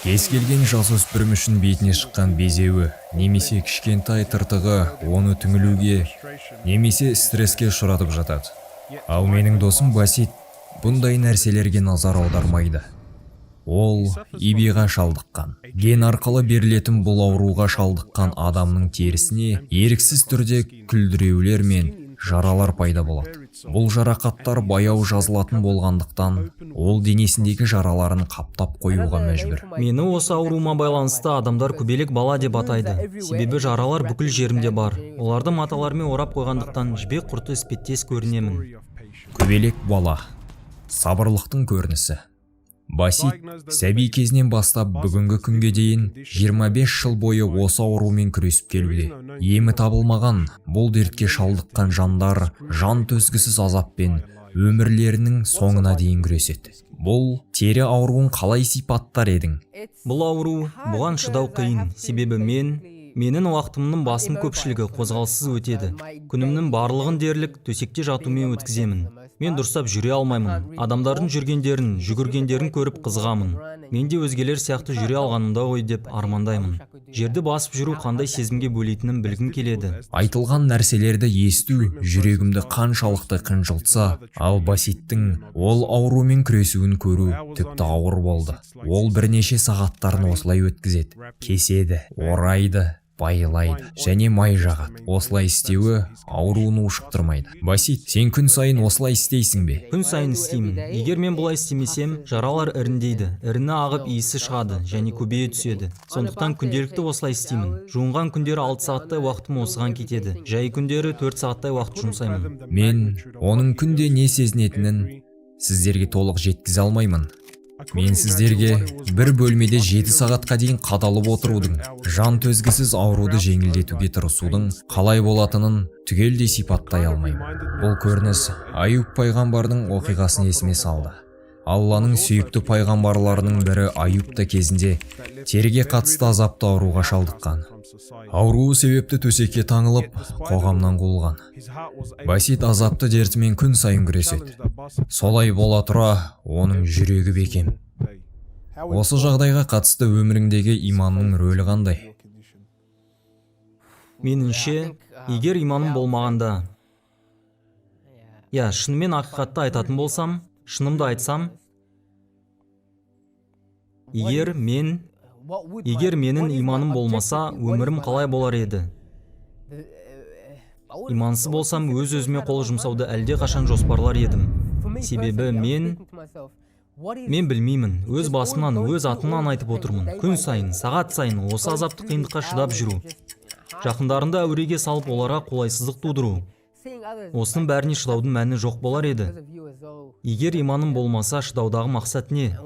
Кез келген жасөспірім үшін бетіне шыққан безеуі, немесе кішкентай тыртығы оны түңілуге, немесе стресске ұшыратып жатады. Ал менің досым Басит бұндай нәрселерге назар аудармайды. Ол ибиға шалдыққан. Ген арқылы берілетін бұл ауруға шалдыққан адамның терісіне еріксіз түрде күлдіреулер мен жаралар пайда болады. Бұл жарақаттар баяу жазылатын болғандықтан, ол денесіндегі жараларын қаптап қоюға мәжбүр. Мені осы ауруыма байланысты адамдар көбелек бала деп атайды. Себебі жаралар бүкіл жерімде бар. Оларды маталармен орап қойғандықтан жібек құрты іспеттес көрінемін. Көбелек бала, сабырлықтың көрінісі. Басит сәби кезінен бастап бүгінгі күнге дейін 25 жыл бойы осы аурумен күресіп келуде. Емі табылмаған бұл дертке шалдыққан жандар жан төзгісіз азаппен өмірлерінің соңына дейін күреседі. Бұл тері ауруын қалай сипаттар едің? Бұл ауру бұған шыдау қиын. Себебі менің уақытымның басым көпшілігі қозғалыссыз өтеді. Күнімнің барлығын дерлік төсекте жатумен өткіземін. Мен дұрыстап жүре алмаймын. Адамдардың жүргендерін, жүгіргендерін көріп қызығамын. Мен де өзгелер сияқты жүре алғанымда ғой деп армандаймын. Жерді басып жүру қандай сезімге бөлейтінін білгім келеді. Айтылған нәрселерді есту жүрегімді қаншалықты қынжылтса, ал Баситтің ол аурумен күресуін көру тіпті ауыр болды. Ол бірнеше сағаттарын осылай өткізеді, кеседі, орайды, байлайды және май жағады. Осылай істеуі ауруын ушықтырмайды. Басит, сен күн сайын осылай істейсің бе? Күн сайын істеймін. Егер мен бұлай істемесем, жаралар іріндейді. Іріні ағып иісі шығады және көбейе түседі. Сондықтан күнделікті осылай істеймін. Жуынған күндері 6 сағаттай уақытым осыған кетеді. Жай күндері 4 сағаттай уақыт жұмсаймын. Мен оның күнде не сезінетінін сіздерге толық жеткізе алмаймын. Мен сіздерге бір бөлмеде 7 сағатқа дейін қадалып отырудың, жан төзгісіз ауруды жеңілдетуге тырысудың қалай болатынын түгелдей сипаттай алмаймын. Бұл көрініс Аюб пайғамбардың оқиғасын есіме салды. Алланың сүйікті пайғамбарларының бірі Аюб та кезінде теріге қатысты азапты ауруға шалдыққан. Ауруы себепті төсекке таңылып, қоғамнан қуылған. Басит азапты дертімен күн сайын күреседі. Солай бола тұра, оның жүрегі бекем. Осы жағдайға қатысты өміріңдегі иманның рөлі қандай? Меніңше, егер иманым болмағанда, шынымен ақиқатты айтатын болсам, шынымды айтсам, егер менің иманым болмаса, өмірім қалай болар еді? Имансыз болсам, өз-өзіме қол жұмсауды әлде қашан жоспарлар едім. Себебі мен білмеймін, өз басымнан, өз атымнан айтып отырмын. Күн сайын, сағат сайын осы азапты қиындыққа шыдап жүру. Жақындарымды әуреге салып, оларға қолайсыздық тудыру. Осының бәріне шыдаудың мәні жоқ болар еді. Егер иманым болмаса, шыдаудағы мақсат не?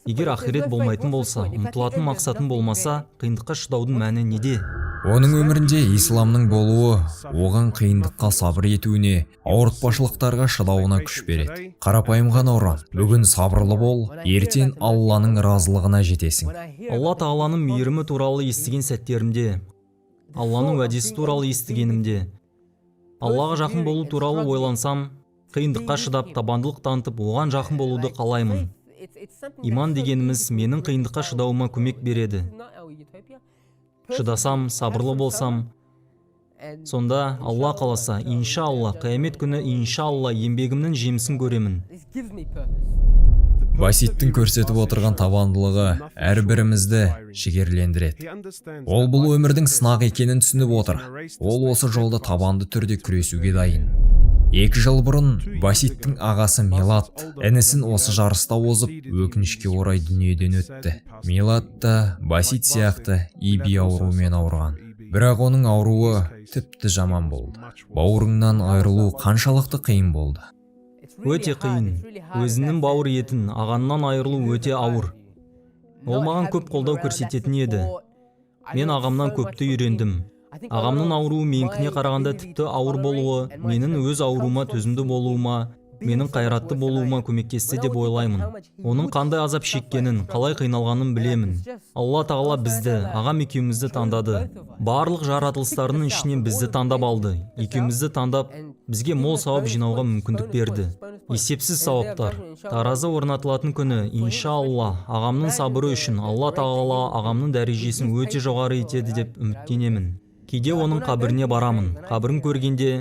Егер ақирет болмайтын болса, ұмтылатын мақсатым болмаса, қиындыққа шыдаудың мәні неде? Оның өмірінде исламның болуы оған қиындыққа сабыр етуіне, ауыртпашылықтарға шыдауына күш береді. Қарапайым ғана ұран, бүгін сабырлы бол, ертең Алланың разылығына жетесің. Алла Тағаланың мейірімі туралы естіген сәттерімде, Алланың уәдесі туралы естігенімде, Аллаға жақын болу туралы ойлансам, қиындыққа шыдап, табандылық танытып, оған жақын болуды қалаймын. Иман дегеніміз менің қиындыққа шыдауыма көмек береді. Шыдасам, сабырлы болсам, сонда Алла қаласа, иншалла, қиямет күні иншалла еңбегімнің жемісін көремін. Баситтің көрсетіп отырған табандылығы әрбірімізді жігерлендіреді. Ол бұл өмірдің сынақ екенін түсініп отыр. Ол осы жолда табанды түрде күресуге дайын. 2 жыл бұрын Баситтің ағасы Милат інісін осы жарыста озып, өкінішке орай дүниеден өтті. Милат та Басит сияқты иби ауруымен ауырған. Бірақ оның ауруы тіпті жаман болды. Бауырыңнан айырылу қаншалықты қиын болды? Өте қиын. Өзінің бауыр етін ағаннан айырылу өте ауыр. Ол маған көп қолдау көрсететін еді. Мен ағамнан көпті үйрендім. Ағамның ауруы менікіне қарағанда тіпті ауыр болуы, менің өз ауруыма төзімді болуыма, менің қайратты болуыма көмектесті деп ойлаймын. Оның қандай азап шеккенін, қалай қиналғанын білемін. Алла Тағала бізді, ағам екеумізді таңдады. Барлық жаратылыстарының ішінен бізді таңдап алды. Екеумізді таңдап, бізге мол сауап жинауға мүмкіндік берді. есепсіз сауаптар. Таразы орнатылатын күні, иншалла, ағамның сабыры үшін Алла тағала ағамның дәрежесін өте жоғары етеді деп үміттенемін. Кейде оның қабіріне барамын. Қабірін көргенде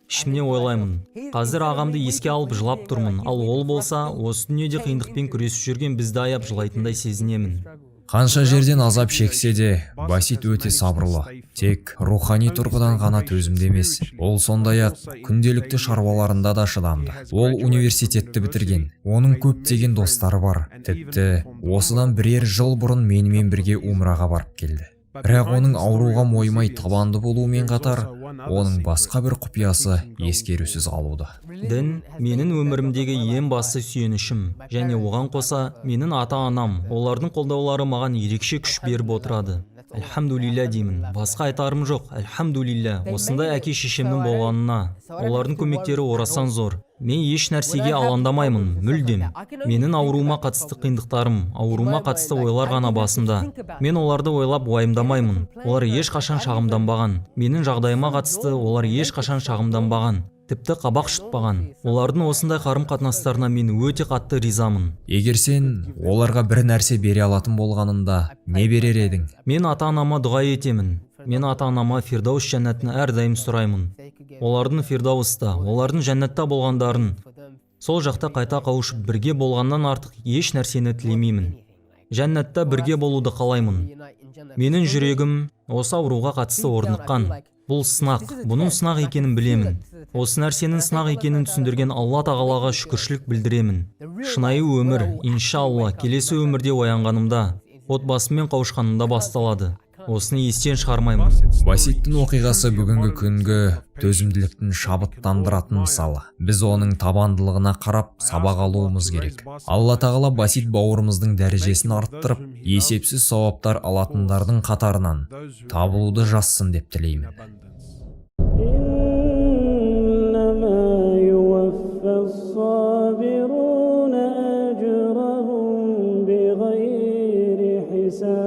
ішімне ойлаймын. Қазір ағамды еске алып жылап тұрмын, ал ол болса, осы дүниеде қиындықпен күресіп жүрген бізді аяп жылайтындай сезінемін. Қанша жерден азап шексе де, Басит өте сабырлы. Тек рухани тұрғыдан ғана төзімді емес. Ол сондай-ақ күнделікті шаруаларында да шыдамды. Ол университетті бітірген. Оның көптеген достары бар. Тіпті осыдан бірер жыл бұрын менімен бірге умраға барып келді. Бірақ оның ауруға мойымай табанды болуымен қатар, оның басқа бір құпиясы ескерусіз қалуды. Дін менің өмірімдегі ең басты сүйенішім, және оған қоса менің ата-анам, олардың қолдаулары маған ерекше күш беріп отырады. Әлхамдулилля деймін. Басқа айтарым жоқ. Әлхамдулилля. Осындай әке-шешемнің болғанына. Олардың көмектері орасан зор. Мен еш нәрсеге алаңдамаймын, мүлдем. Менің ауруыма қатысты қиындықтарым, ауруыма қатысты ойлар ғана басымда. Мен оларды ойлап уайымдамаймын. Олар ешқашан шағымданбаған. Менің жағдайыма қатысты олар ешқашан шағымданбаған. Тіпті қабақ шытпаған. Олардың осындай қарым-қатынастарына мен өте қатты ризамын. Егер сен оларға бір нәрсе бере алатын болғанында, не берер едің? Мен ата-анама дұға етемін. Мен ата-анама Фирдаус жәннатын әрдайым сұраймын. Олардың Фирдауста, олардың жәннатта болғандарын, сол жақта қайта қауышып бірге болғаннан артық еш нәрсені тілемеймін. Жәннатта бірге болуды қалаймын. Менің жүрегім осы ауруға қатысты орныққан. Бұл сынақ, бұның сынақ екенін білемін. Осы нәрсенің сынақ екенін түсіндірген Алла тағалаға шүкіршілік білдіремін. Шынайы өмір, иншалла, келесі өмірде оянғанымда, отбасыммен қауышқанымда басталады. Осыны естен шығармаймын. Баситтің оқиғасы бүгінгі күнгі төзімділіктің шабыттандыратын мысалы. Біз оның табандылығына қарап сабақ алуымыз керек. Алла тағала Басит бауырымыздың дәрежесін арттырып, есепсіз сауаптар алатындардың қатарынан табылуды жазсын деп тілеймін. الصابرون أجرهم بغير حساب